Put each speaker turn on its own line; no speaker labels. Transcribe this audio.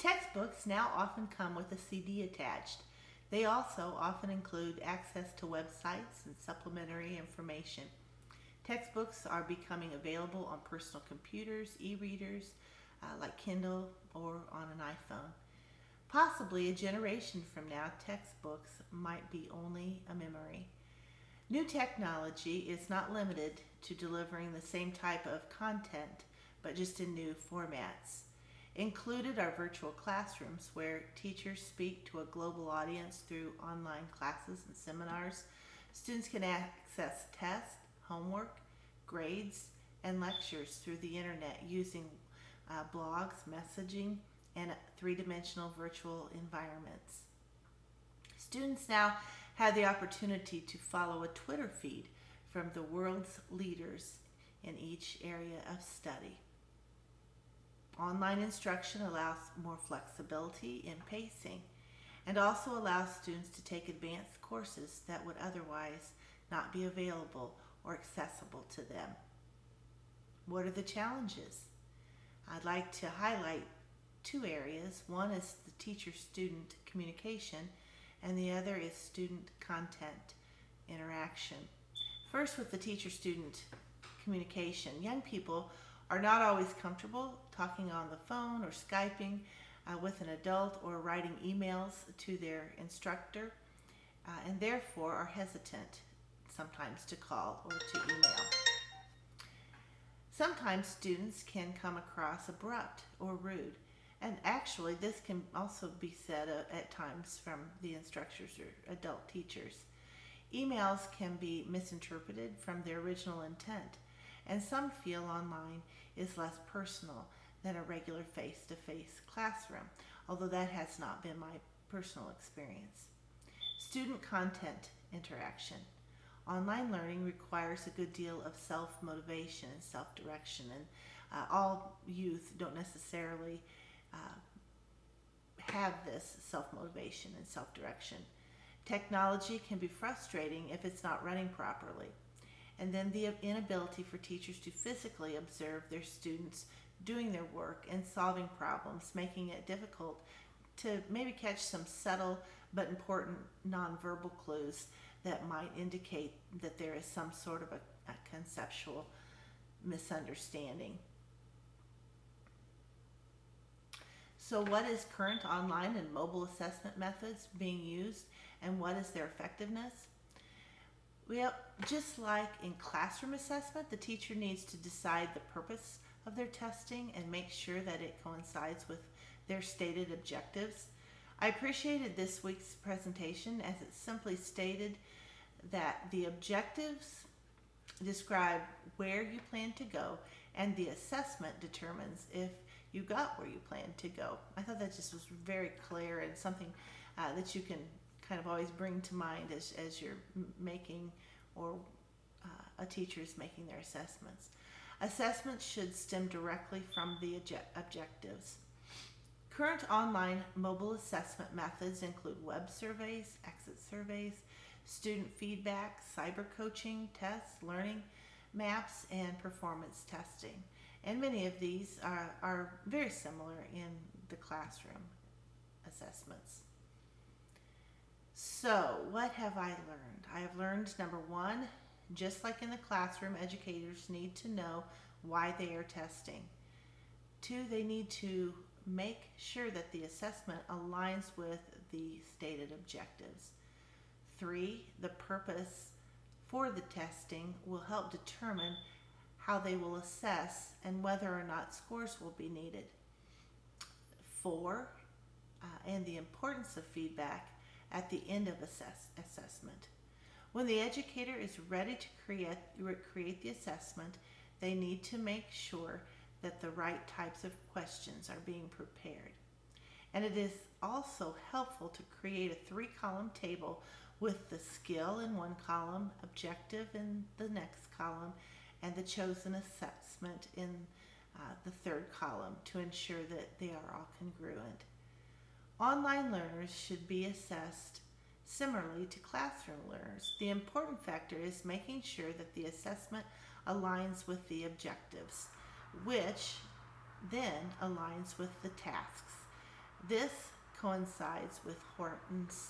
Textbooks now often come with a CD attached. They also often include access to websites and supplementary information. Textbooks are becoming available on personal computers, e readers like Kindle, or on an iPhone. Possibly a generation from now, textbooks might be only a memory. New technology is not limited to delivering the same type of content, but just in new formats. Included are virtual classrooms where teachers speak to a global audience through online classes and seminars. Students can access tests, homework, grades, and lectures through the internet using blogs, messaging, and three-dimensional virtual environments. Students now have the opportunity to follow a Twitter feed from the world's leaders in each area of study. Online instruction allows more flexibility in pacing and also allows students to take advanced courses that would otherwise not be available or accessible to them. What are the challenges? I'd like to highlight two areas. One is the teacher-student communication, and the other is student content interaction. First, with the teacher-student communication, young people are not always comfortable talking on the phone or Skyping with an adult or writing emails to their instructor, and therefore are hesitant sometimes to call or to email. Sometimes students can come across abrupt or rude, and actually this can also be said at times from the instructors or adult teachers. Emails can be misinterpreted from their original intent, and some feel online is less personal than a regular face-to-face classroom, although that has not been my personal experience. Student content interaction. Online learning requires a good deal of self-motivation and self-direction, and all youth don't necessarily have this self-motivation and self-direction. Technology can be frustrating if it's not running properly. And then the inability for teachers to physically observe their students doing their work and solving problems, making it difficult to maybe catch some subtle but important nonverbal clues that might indicate that there is some sort of a conceptual misunderstanding. So what is current online and mobile assessment methods being used, and what is their effectiveness? Well, just like in classroom assessment, the teacher needs to decide the purpose of their testing and make sure that it coincides with their stated objectives. I appreciated this week's presentation as it simply stated that the objectives describe where you plan to go, and the assessment determines if you got where you plan to go. I thought that just was very clear and something that you can kind of always bring to mind as you're making or a teacher is making their assessments. Assessments should stem directly from the objectives. Current online mobile assessment methods include web surveys, exit surveys, student feedback, cyber coaching, tests, learning maps, and performance testing. And many of these are very similar in the classroom assessments. So, what have I learned? I have learned, number one, just like in the classroom, educators need to know why they are testing. Two, they need to make sure that the assessment aligns with the stated objectives. Three, the purpose for the testing will help determine how they will assess and whether or not scores will be needed. Four, and the importance of feedback at the end of assessment. When the educator is ready to create the assessment, they need to make sure that the right types of questions are being prepared. And it is also helpful to create a 3-column table with the skill in one column, objective in the next column, and the chosen assessment in the third column to ensure that they are all congruent. Online learners should be assessed similarly to classroom learners. The important factor is making sure that the assessment aligns with the objectives, which then aligns with the tasks This coincides with Horton's